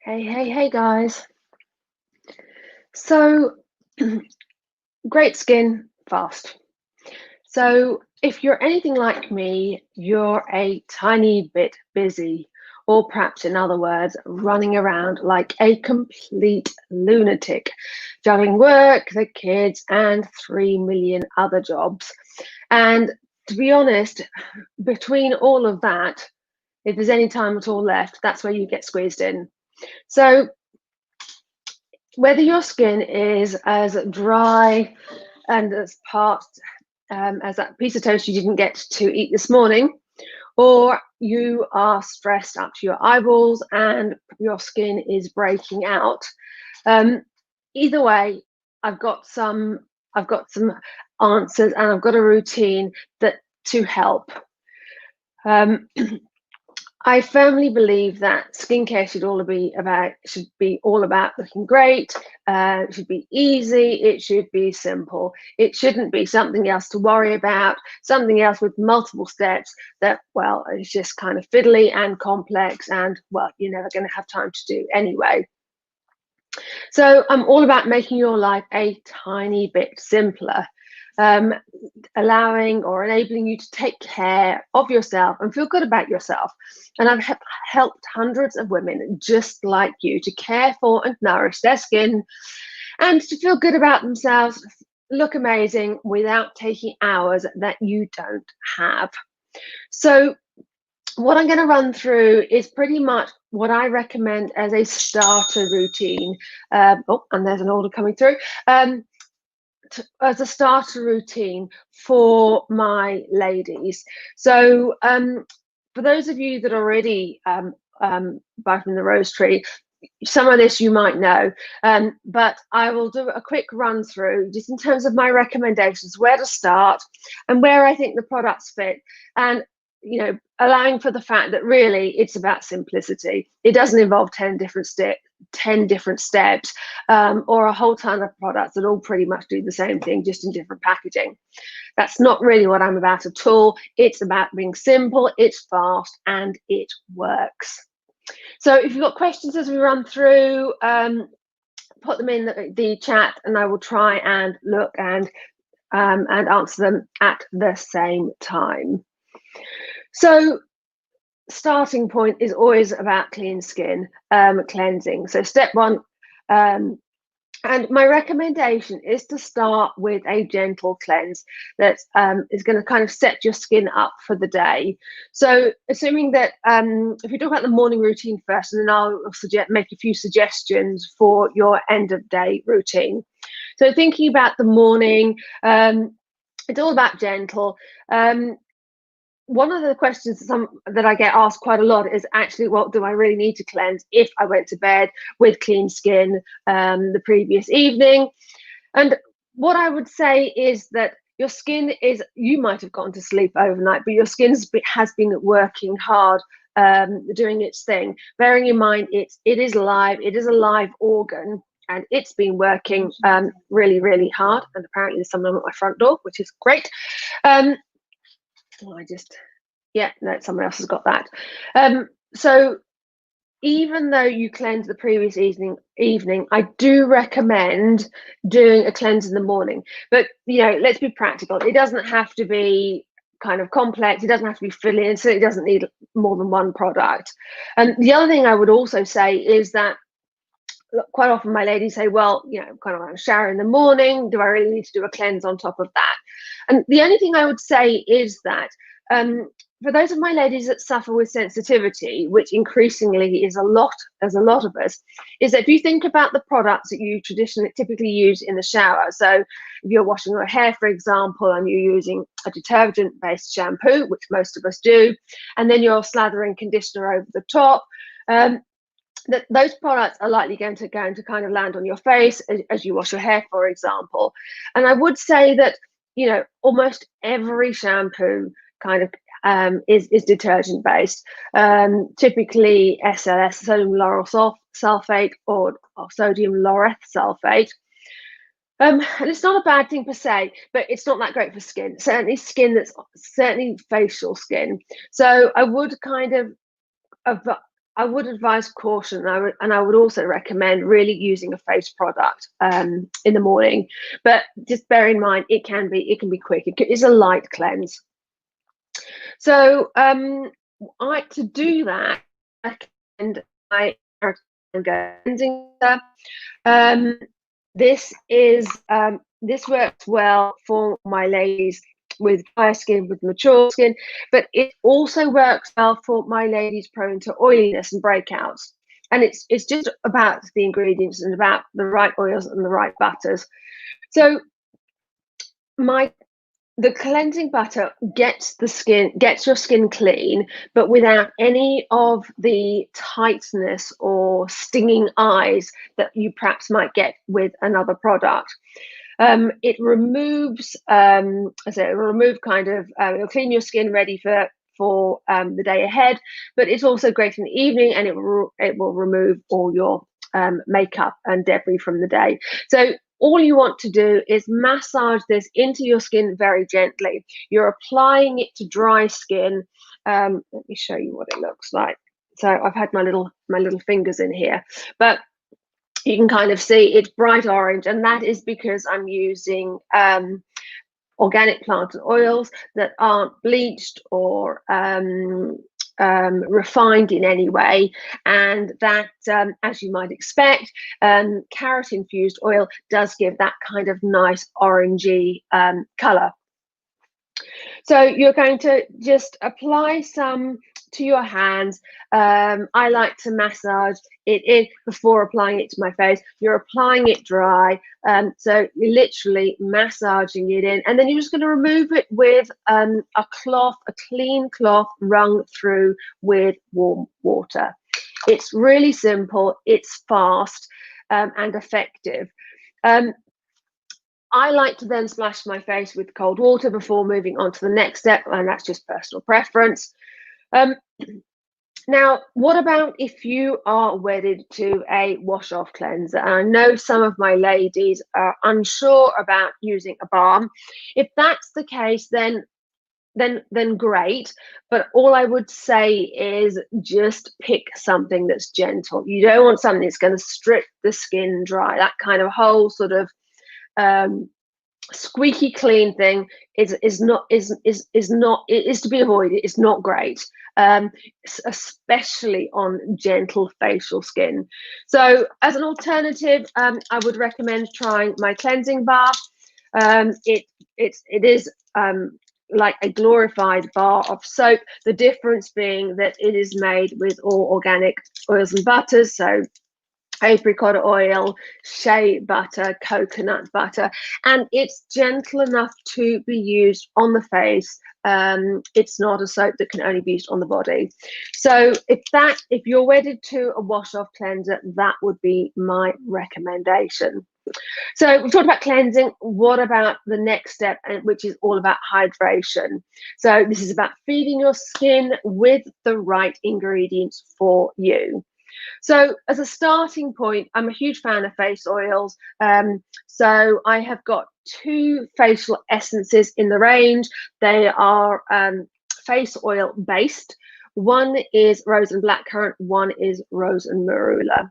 Hey guys. So, great skin fast. So, if you're anything like me, you're a tiny bit busy, or perhaps in other words, running around like a complete lunatic, juggling work, the kids, and 3 million other jobs. And to be honest, between all of that, if there's any time at all left, that's where you get squeezed in. So, whether your skin is as dry and as parched as that piece of toast you didn't get to eat this morning, or you are stressed up to your eyeballs and your skin is breaking out, um, either way, I've got some I've got some answers and I've got a routine that to help. Um, I firmly believe that skincare should be all about looking great. It should be easy. It should be simple. It shouldn't be something else to worry about. Something else with multiple steps that, well, is just kind of fiddly and complex, and well, you're never going to have time to do anyway. So I'm all about making your life a tiny bit simpler. Um, Allowing or enabling you to take care of yourself and feel good about yourself. And I've helped hundreds of women just like you to care for and nourish their skin and to feel good about themselves, look amazing without taking hours that you don't have. So, what I'm going to run through is pretty much what I recommend as a starter routine. Oh, and there's an order coming through. As a starter routine for my ladies. So, for those of you that already buy from the rose tree, some of this you might know, but I will do a quick run through just in terms of my recommendations, where to start and where I think the products fit. And allowing for the fact that really it's about simplicity. It doesn't involve 10 different steps, or a whole ton of products that all pretty much do the same thing, just in different packaging. That's not really what I'm about at all. It's about being simple, it's fast, and it works. So if you've got questions as we run through, put them in the chat, and I will try and look and answer them at the same time. So, starting point is always about clean skin, cleansing. So, step one, and my recommendation is to start with a gentle cleanse that is going to kind of set your skin up for the day. So, assuming that if we talk about the morning routine first, and then I'll make a few suggestions for your end of day routine. So, thinking about the morning, it's all about gentle. One of the questions that I get asked quite a lot is actually, what do I really need to cleanse if I went to bed with clean skin the previous evening? And what I would say is that your skin you might have gone to sleep overnight, but your skin has been working hard, doing its thing. Bearing in mind, it is live, it is a live organ, and it's been working really, really hard. And apparently there's someone at my front door, which is great. No, someone else has got that. So even though you cleanse the previous evening, I do recommend doing a cleanse in the morning. But let's be practical. It doesn't have to be kind of complex. It doesn't have to be filling, and so it doesn't need more than one product. And the other thing I would also say is that quite often my ladies say, well, kind of, I'm shower in the morning. Do I really need to do a cleanse on top of that? And the only thing I would say is that for those of my ladies that suffer with sensitivity, which increasingly is a lot of us, is that if you think about the products that you typically use in the shower. So if you're washing your hair, for example, and you're using a detergent-based shampoo, which most of us do, and then you're slathering conditioner over the top, that those products are likely going to kind of land on your face as you wash your hair, for example. And I would say that almost every shampoo kind of is detergent based, typically SLS, sodium lauryl sulfate, or sodium laureth sulfate. And it's not a bad thing per se, but it's not that great for skin. Certainly facial skin. So I would kind of I would advise caution, and I would also recommend really using a face product in the morning. But just bear in mind, it can be quick. It is a light cleanse. So I to do that, and I cleansing. Um, this works well for my ladies with dry skin, with mature skin, but it also works well for my ladies prone to oiliness and breakouts. And it's just about the ingredients and about the right oils and the right butters. So the cleansing butter gets your skin clean, but without any of the tightness or stinging eyes that you perhaps might get with another product. It removes, it'll clean your skin ready for the day ahead, but it's also great in the evening, and it will remove all your makeup and debris from the day. So all you want to do is massage this into your skin very gently. You're applying it to dry skin. Let me show you what it looks like. So I've had my little fingers in here, but you can kind of see it's bright orange, and that is because I'm using organic plant oils that aren't bleached or refined in any way, and that, as you might expect, carrot infused oil does give that kind of nice orangey color. So you're going to just apply some to your hands. I like to massage it in before applying it to my face. You're applying it dry, so you're literally massaging it in, and then you're just going to remove it with a clean cloth wrung through with warm water. It's really simple, it's fast, and effective. I like to then splash my face with cold water before moving on to the next step, and that's just personal preference. Now, what about if you are wedded to a wash-off cleanser? And I know some of my ladies are unsure about using a balm. If that's the case, then great. But all I would say is just pick something that's gentle. You don't want something that's going to strip the skin dry. That kind of whole sort of squeaky clean thing is to be avoided. It's not great, especially on gentle facial skin. So as an alternative, I would recommend trying my cleansing bar. It is like a glorified bar of soap, the difference being that it is made with all organic oils and butters, so apricot oil, shea butter, coconut butter, and it's gentle enough to be used on the face. It's not a soap that can only be used on the body. So if you're wedded to a wash-off cleanser, that would be my recommendation. So we've talked about cleansing. What about the next step, which is all about hydration? So this is about feeding your skin with the right ingredients for you. So as a starting point, I'm a huge fan of face oils. So I have got 2 facial essences in the range. They are face oil based. One is rose and blackcurrant, one is rose and marula.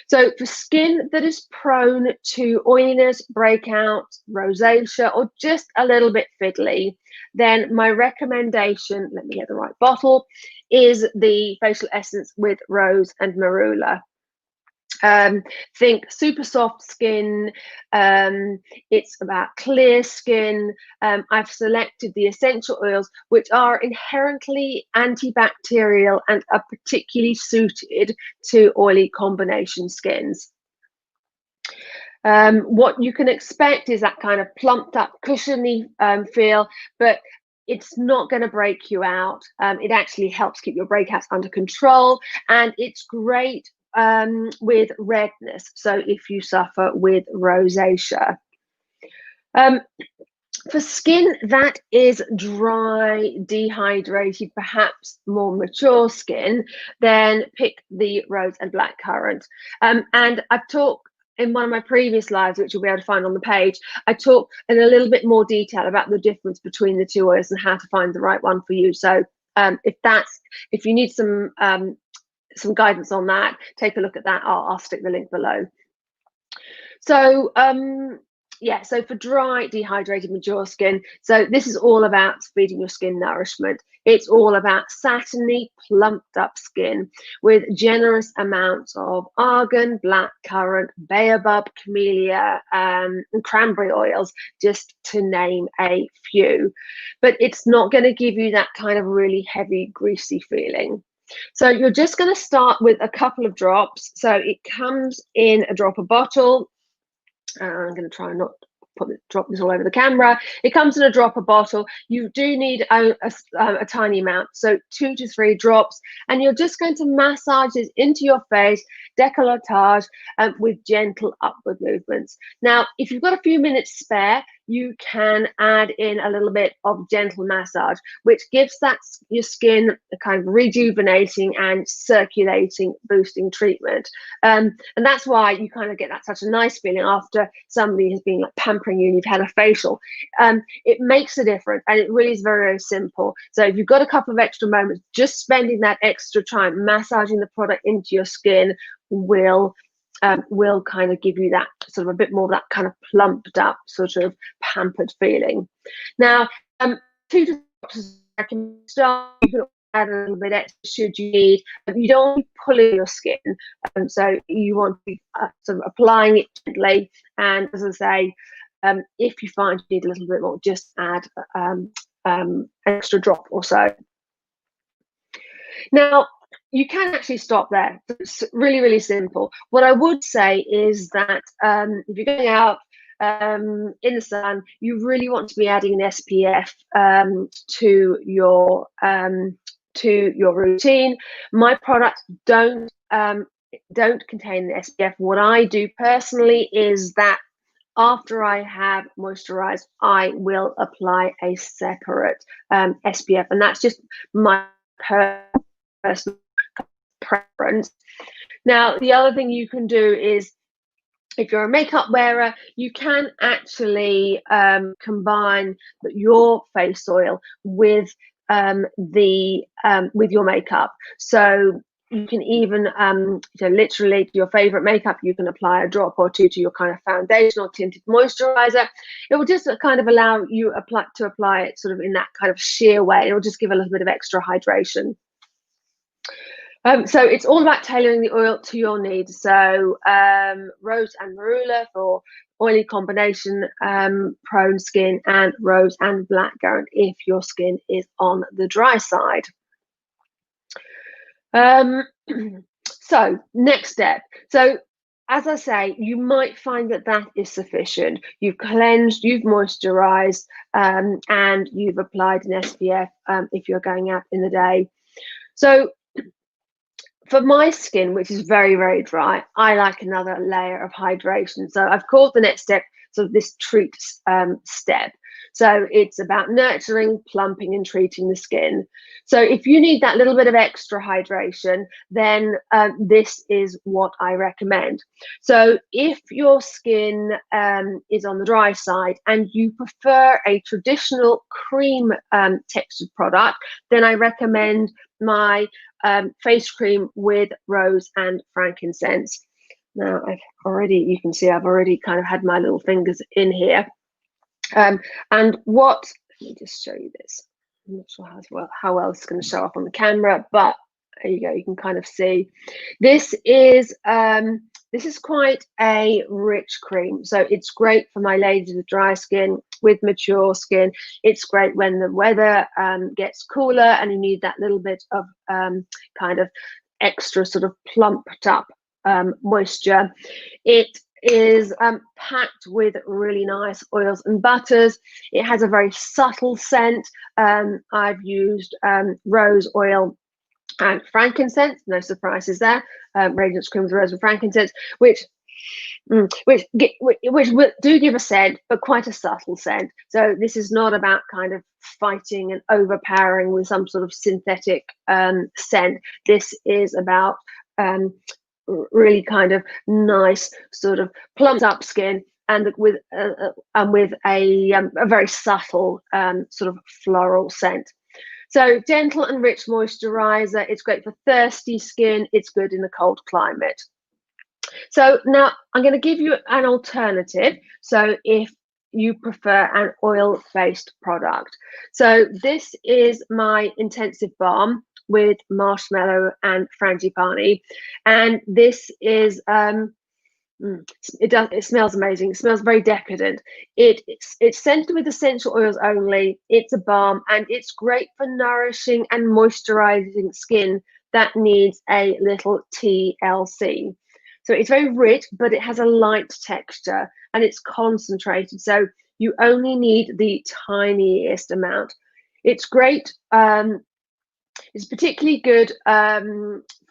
So for skin that is prone to oiliness, breakout, rosacea, or just a little bit fiddly, then my recommendation, let me get the right bottle, is the facial essence with rose and marula. Think super soft skin. It's about clear skin. I've selected the essential oils, which are inherently antibacterial and are particularly suited to oily combination skins. What you can expect is that kind of plumped up, cushiony feel, but it's not going to break you out. It actually helps keep your breakouts under control, and it's great with redness. So if you suffer with rosacea. For skin that is dry, dehydrated, perhaps more mature skin, then pick the rose and blackcurrant. And I've talked in one of my previous lives, which you'll be able to find on the page, I talk in a little bit more detail about the difference between the 2 oils and how to find the right one for you. So if you need some some guidance on that, take a look at that. I'll stick the link below. So yeah, so for dry, dehydrated, mature skin, so this is all about feeding your skin nourishment. It's all about satiny, plumped up skin with generous amounts of argan, black currant, baobab, camellia, and cranberry oils, just to name a few. But it's not going to give you that kind of really heavy, greasy feeling. So you're just going to start with a couple of drops. So it comes in a dropper bottle. I'm going to try not drop this all over the camera. It comes in a dropper bottle. You do need a tiny amount, so 2 to 3 drops, and you're just going to massage this into your face, décolletage, with gentle upward movements. Now, if you've got a few minutes spare, you can add in a little bit of gentle massage, which gives your skin a kind of rejuvenating and circulating, boosting treatment. And that's why you kind of get that such a nice feeling after somebody has been like pampering you and you've had a facial. It makes a difference, and it really is very, very simple. So if you've got a couple of extra moments, just spending that extra time massaging the product into your skin will kind of give you that sort of a bit more of that kind of plumped up, sort of pampered feeling. Now, 2 to 3 drops, I can start. You can add a little bit extra should you need. You don't want to be pulling your skin, so you want to be sort of applying it gently. And as I say, if you find you need a little bit more, just add an extra drop or so. Now, you can actually stop there. It's really, really simple. What I would say is that if you're going out in the sun, you really want to be adding an SPF to your routine. My products don't contain an SPF. What I do personally is that after I have moisturized, I will apply a separate SPF, and that's just my personal preference. Now, the other thing you can do is, if you're a makeup wearer, you can actually combine your face oil with your makeup. So you can even literally to your favorite makeup, you can apply a drop or two to your kind of foundation or tinted moisturizer. It will just kind of allow you to apply it sort of in that kind of sheer way. It will just give a little bit of extra hydration. So it's all about tailoring the oil to your needs. So rose and marula for oily combination prone skin, and rose and blackcurrant if your skin is on the dry side. So next step. So as I say, you might find that is sufficient. You've cleansed, you've moisturized, and you've applied an SPF if you're going out in the day. So for my skin, which is very, very dry, I like another layer of hydration. So I've called the next step sort of this treat step. So it's about nurturing, plumping, and treating the skin. So if you need that little bit of extra hydration, then this is what I recommend. So if your skin is on the dry side and you prefer a traditional cream textured product, then I recommend my face cream with rose and frankincense. Now you can see I've already kind of had my little fingers in here. And let me just show you this. I'm not sure how well it's going to show up on the camera, but there you go. You can kind of see this is quite a rich cream. So it's great for my ladies with dry skin, with mature skin. It's great when the weather gets cooler and you need that little bit of kind of extra sort of plumped up moisture. It is packed with really nice oils and butters. It has a very subtle scent. I've used rose oil and frankincense, no surprises there. Radiance cream with rose and frankincense, which do give a scent, but quite a subtle scent. So this is not about kind of fighting and overpowering with some sort of synthetic scent. This is about really kind of nice sort of plumped up skin, and with a very subtle sort of floral scent. So gentle and rich moisturizer. It's great for thirsty skin. It's good in a cold climate. So now I'm going to give you an alternative. So if you prefer an oil-based product. So this is my intensive balm with marshmallow and frangipani. And this is it smells amazing. It smells very decadent. It's scented with essential oils only. It's a balm and it's great for nourishing and moisturizing skin that needs a little TLC. So it's very rich, but it has a light texture and it's concentrated. So you only need the tiniest amount. It's great. It's particularly good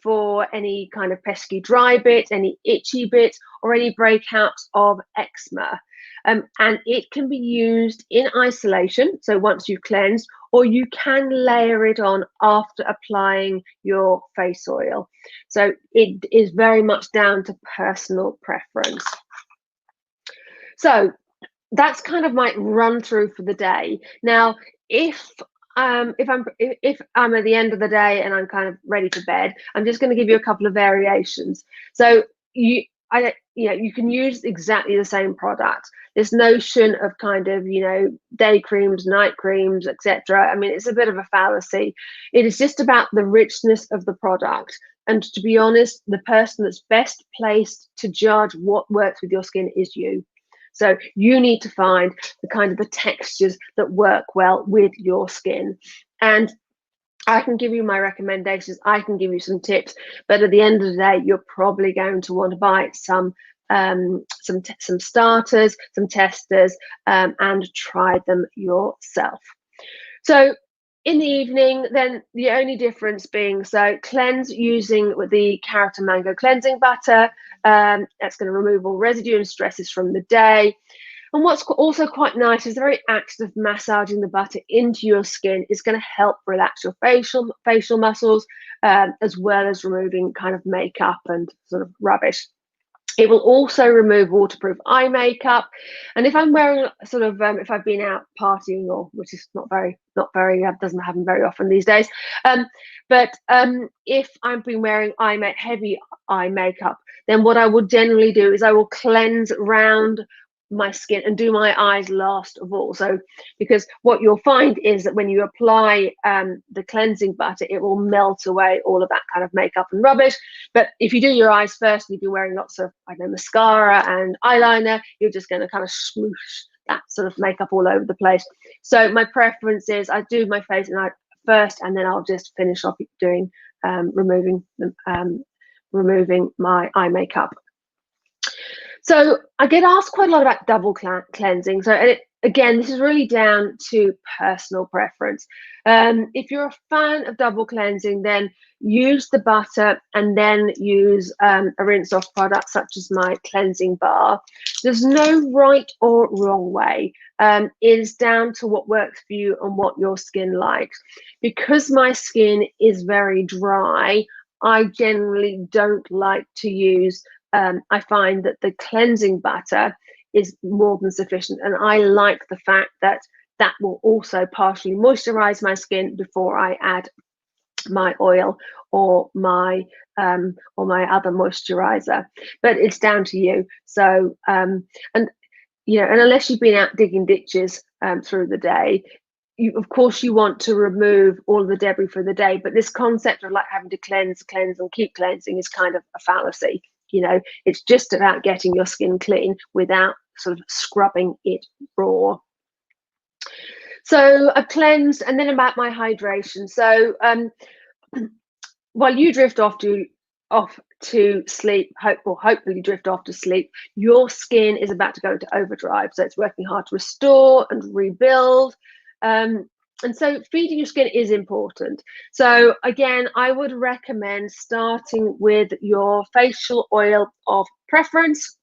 for any kind of pesky dry bits, any itchy bits, or any breakouts of eczema. And it can be used in isolation, so once you've cleansed, or you can layer it on after applying your face oil. So it is very much down to personal preference. So that's kind of my run through for the day. Now, if I'm at the end of the day and I'm kind of ready for bed, I'm just going to give you a couple of variations. So you can use exactly the same product. This notion of kind of day creams, night creams, etc. I mean, it's a bit of a fallacy. It is just about the richness of the product. And to be honest, the person that's best placed to judge what works with your skin is you. So you need to find the textures that work well with your skin. And I can give you my recommendations, I can give you some tips, but at the end of the day, you're probably going to want to buy some starters, some testers, and try them yourself. So in the evening, then the only difference being, so cleanse using the carrot and mango cleansing butter. That's going to remove all residue and stresses from the day. And what's also quite nice is the very act of massaging the butter into your skin is going to help relax your facial muscles, as well as removing kind of makeup and sort of rubbish. It will also remove waterproof eye makeup. And if I'm wearing sort of, if I've been out partying, or which is not very, doesn't happen very often these days. But if I've been wearing heavy eye makeup, then what I would generally do is I will cleanse round my skin and do my eyes last of all. So because what you'll find is that when you apply the cleansing butter, it will melt away all of that kind of makeup and rubbish. But if you do your eyes first and you've been wearing lots of mascara and eyeliner, you're just going to kind of swoosh that sort of makeup all over the place. So my preference is I do my face and eye first, and then I'll just finish off doing removing my eye makeup. So I get asked quite a lot about double cleansing. So again, this is really down to personal preference. If you're a fan of double cleansing, then use the butter and then use a rinse off product such as my cleansing bar. There's no right or wrong way. It is down to what works for you and what your skin likes. Because my skin is very dry, I generally don't like to use I find that the cleansing butter is more than sufficient, and I like the fact that that will also partially moisturize my skin before I add my oil or my other moisturizer. But it's down to you. So and unless you've been out digging ditches through the day, of course you want to remove all of the debris for the day, but this concept of like having to cleanse and keep cleansing is kind of a fallacy. It's just about getting your skin clean without sort of scrubbing it raw. So I've cleansed, and then about my hydration. So while you drift off to sleep, hopefully drift off to sleep, your skin is about to go into overdrive. So it's working hard to restore and rebuild. And so feeding your skin is important. So again, I would recommend starting with your facial oil of preference.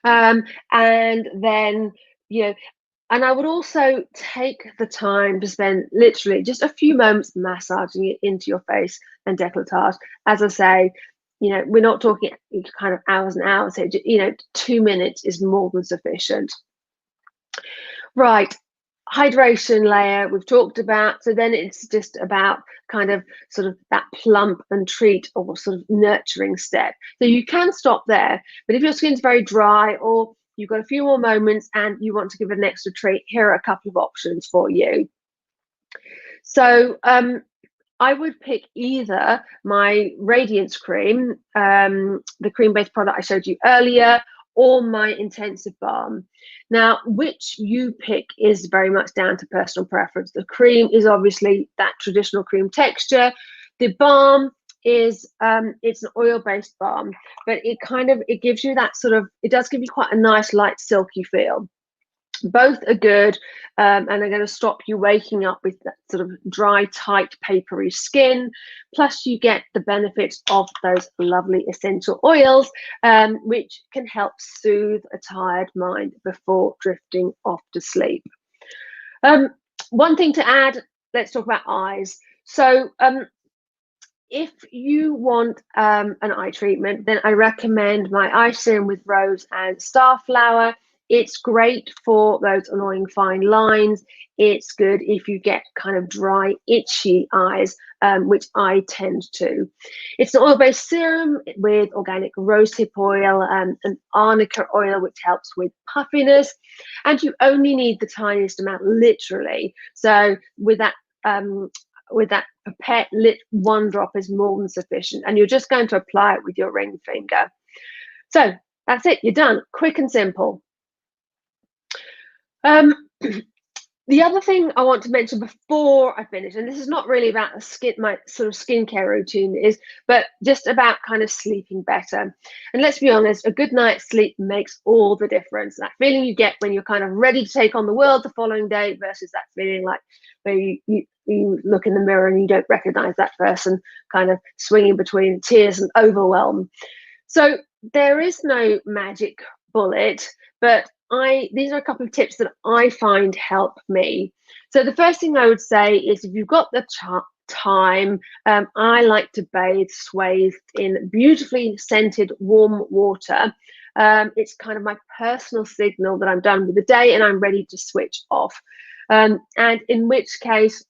And then, and I would also take the time to spend literally just a few moments massaging it into your face and décolletage. As I say, we're not talking kind of hours and hours here. 2 minutes is more than sufficient. Right. hydration layer we've talked about. So then it's just about kind of sort of that plump and treat or sort of nurturing step. So you can stop there, but if your skin's very dry or you've got a few more moments and you want to give it an extra treat, here are a couple of options for you. So I would pick either my Radiance Cream, the cream-based product I showed you earlier, or my Intensive Balm. Now, which you pick is very much down to personal preference. The cream is obviously that traditional cream texture. The balm is it's an oil-based balm, but it gives you that sort of, it does give you quite a nice light silky feel. Both are good, and are going to stop you waking up with that sort of dry, tight, papery skin. Plus, you get the benefits of those lovely essential oils, which can help soothe a tired mind before drifting off to sleep. One thing to add, let's talk about eyes. So, if you want an eye treatment, then I recommend my eye serum with rose and starflower. It's great for those annoying fine lines. It's good if you get kind of dry, itchy eyes, which I tend to. It's an oil-based serum with organic rosehip oil and arnica oil, which helps with puffiness. And you only need the tiniest amount, literally. So with that pipette lit, one drop is more than sufficient, and you're just going to apply it with your ring finger. So that's it, you're done. Quick and simple. The other thing I want to mention before I finish, and this is not really about my sort of skincare routine, but just about kind of sleeping better. And let's be honest, a good night's sleep makes all the difference. That feeling you get when you're kind of ready to take on the world the following day versus that feeling like where you look in the mirror and you don't recognize that person, kind of swinging between tears and overwhelm. So there is no magic bullet, but these are a couple of tips that I find help me. So the first thing I would say is if you've got the time, I like to bathe swathed in beautifully scented warm water. It's kind of my personal signal that I'm done with the day and I'm ready to switch off. And in which case,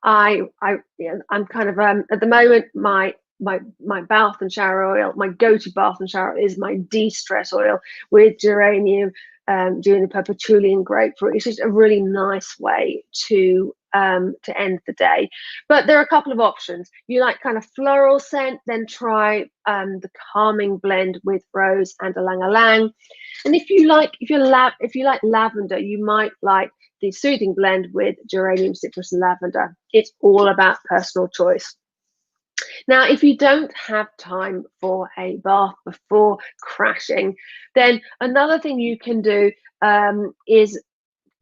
I'm kind of at the moment my bath and shower oil, my go-to bath and shower is my de-stress oil with geranium, juniper, patchouli, and grapefruit. It's just a really nice way to end the day. But there are a couple of options. You like kind of floral scent, then try the calming blend with rose and ylang ylang. And if you like lavender, you might like the soothing blend with geranium, citrus, and lavender. It's all about personal choice. Now, if you don't have time for a bath before crashing, then another thing you can do is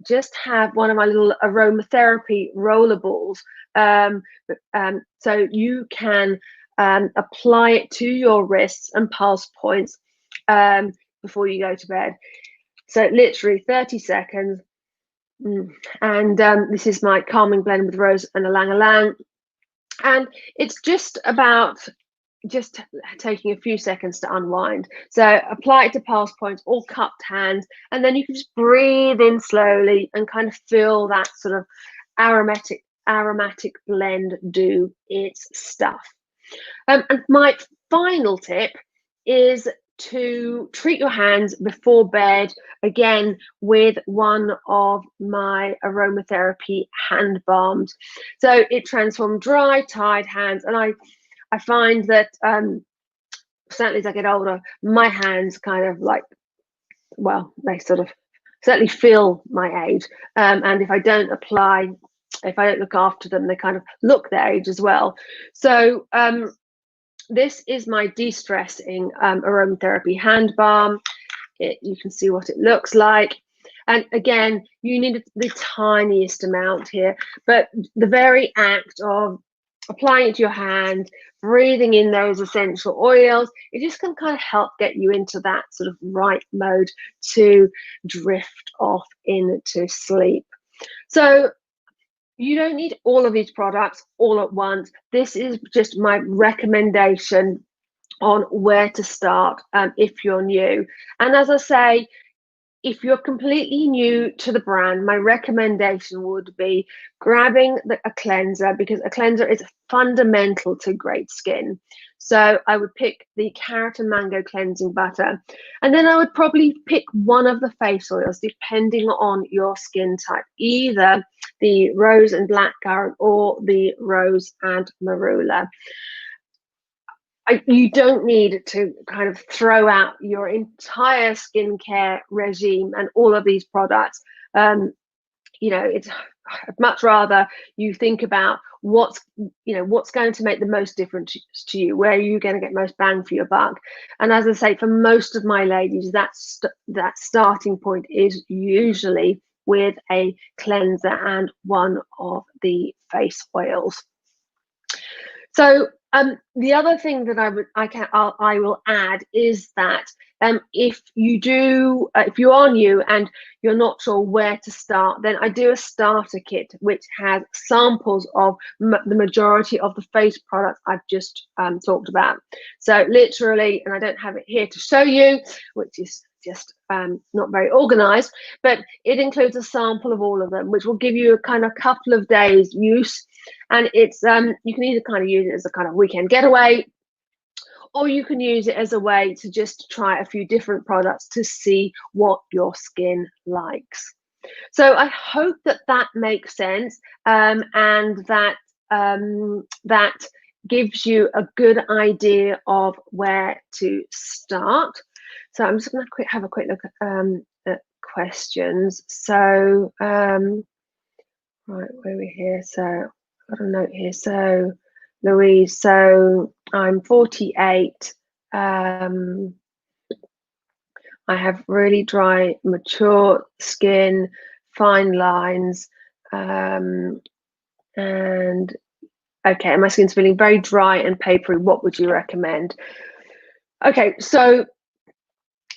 just have one of my little aromatherapy roller balls. So you can apply it to your wrists and pulse points before you go to bed. So literally 30 seconds. And this is my calming blend with rose and ylang ylang. And it's just about just taking a few seconds to unwind. So apply it to pulse points or cupped hands, and then you can just breathe in slowly and kind of feel that sort of aromatic blend do its stuff. And my final tip is to treat your hands before bed, again with one of my aromatherapy hand balms. So it transforms dry, tired hands, and I find that certainly as I get older, my hands kind of like, well, they sort of certainly feel my age, and if I don't look after them, they kind of look their age as well. So this is my de-stressing aromatherapy hand balm. You can see what it looks like. And again, you need the tiniest amount here, but the very act of applying it to your hand, breathing in those essential oils, it just can kind of help get you into that sort of right mode to drift off into sleep. So you don't need all of these products all at once. This is just my recommendation on where to start if you're new. And as I say, if you're completely new to the brand, my recommendation would be grabbing a cleanser, because a cleanser is fundamental to great skin. So I would pick the Carrot and Mango cleansing butter, and then I would probably pick one of the face oils depending on your skin type, either the rose and blackcurrant or the rose and marula. You don't need to kind of throw out your entire skincare regime and all of these products. It's I'd much rather you think about what's going to make the most difference to you, where you're going to get most bang for your buck. And as I say, for most of my ladies, that starting point is usually with a cleanser and one of the face oils. So the other thing that I will add is that if you are new and you're not sure where to start, then I do a starter kit which has samples of the majority of the face products I've just talked about. So literally, and I don't have it here to show you, which is just not very organized, but it includes a sample of all of them, which will give you a kind of couple of days use. And it's you can either kind of use it as a kind of weekend getaway, or you can use it as a way to just try a few different products to see what your skin likes. So I hope that makes sense, and that gives you a good idea of where to start. So I'm just going to have a quick look at questions. So right, where are we here? So I've got a note here. So Louise, so I'm 48. I have really dry, mature skin, fine lines, and okay, my skin's feeling very dry and papery. What would you recommend? Okay, so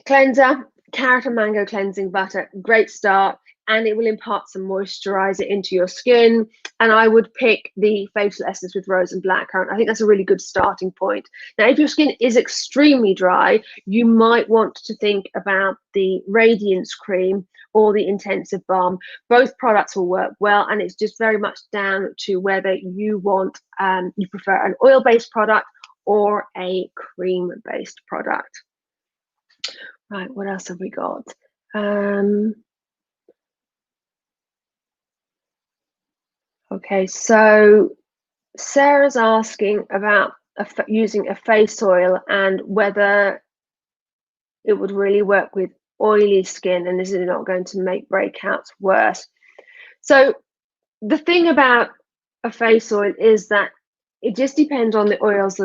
cleanser, Carrot and Mango cleansing butter, great start, and it will impart some moisturizer into your skin. And I would pick the facial essence with rose and blackcurrant. I think that's a really good starting point. Now, if your skin is extremely dry, you might want to think about the Radiance Cream or the Intensive Balm. Both products will work well, and it's just very much down to whether you prefer an oil-based product or a cream-based product. Right, what else have we got? Okay, so Sarah's asking about using a face oil and whether it would really work with oily skin, and is it not going to make breakouts worse? So the thing about a face oil is that it just depends on the oils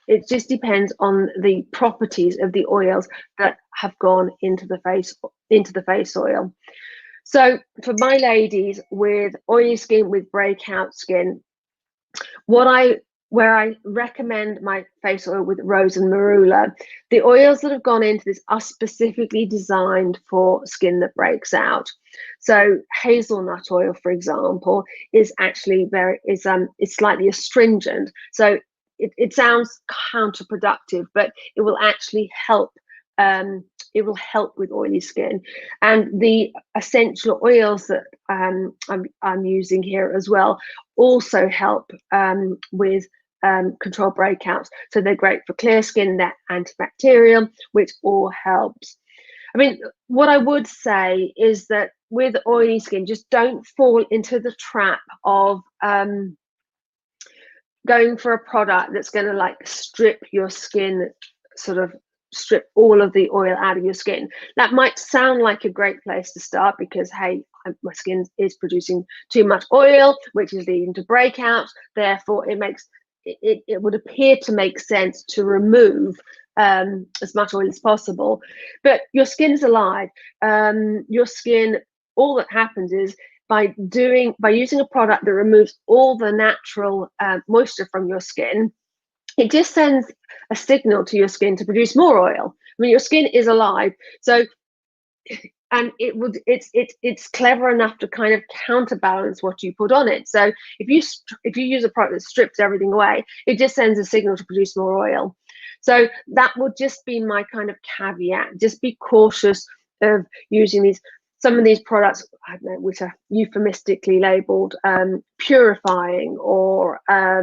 it just depends on the properties of the oils that have gone into the face oil. So for my ladies with oily skin, with breakout skin, where I recommend my face oil with rose and marula, the oils that have gone into this are specifically designed for skin that breaks out. So hazelnut oil, for example, is actually it's slightly astringent. So it sounds counterproductive, but it will actually help. It will help with oily skin, and the essential oils that I'm using here as well also help with control breakouts. So they're great for clear skin, they're antibacterial, which all helps. I mean, what I would say is that with oily skin, just don't fall into the trap of going for a product that's going to like strip your skin, sort of strip all of the oil out of your skin. That might sound like a great place to start because, hey, my skin is producing too much oil, which is leading to breakouts. Therefore, it would appear to make sense to remove as much oil as possible. But your skin is alive. Your skin, all that happens is by using a product that removes all the natural moisture from your skin, it just sends a signal to your skin to produce more oil. I mean, your skin is alive, so and it's clever enough to kind of counterbalance what you put on it. So if you use a product that strips everything away, it just sends a signal to produce more oil. So that would just be my kind of caveat. Just be cautious of using these, some of these products, I don't know, which are euphemistically labeled purifying, or I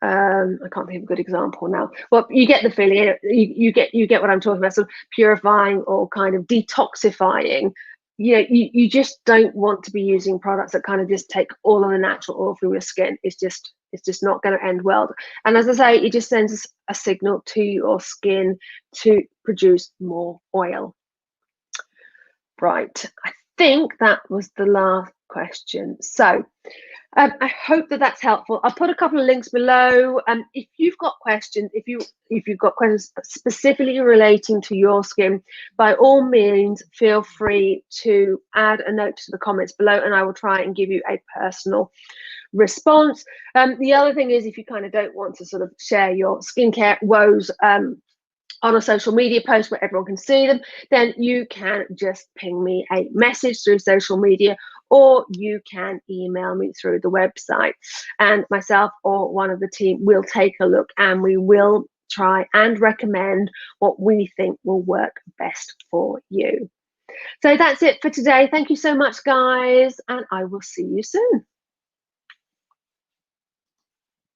can't think of a good example now. Well, you get the feeling. You get what I'm talking about. So purifying or kind of detoxifying. You just don't want to be using products that kind of just take all of the natural oil from your skin. It's just not going to end well. And as I say, it just sends a signal to your skin to produce more oil. Right. I think that was the last question. So I hope that that's helpful. I'll put a couple of links below. If you've got questions, if you've got questions specifically relating to your skin, by all means, feel free to add a note to the comments below, and I will try and give you a personal response. The other thing is, if you kind of don't want to sort of share your skincare woes on a social media post where everyone can see them, then you can just ping me a message through social media, or you can email me through the website, and myself or one of the team will take a look, and we will try and recommend what we think will work best for you. So that's it for today. Thank you so much, guys, and I will see you soon.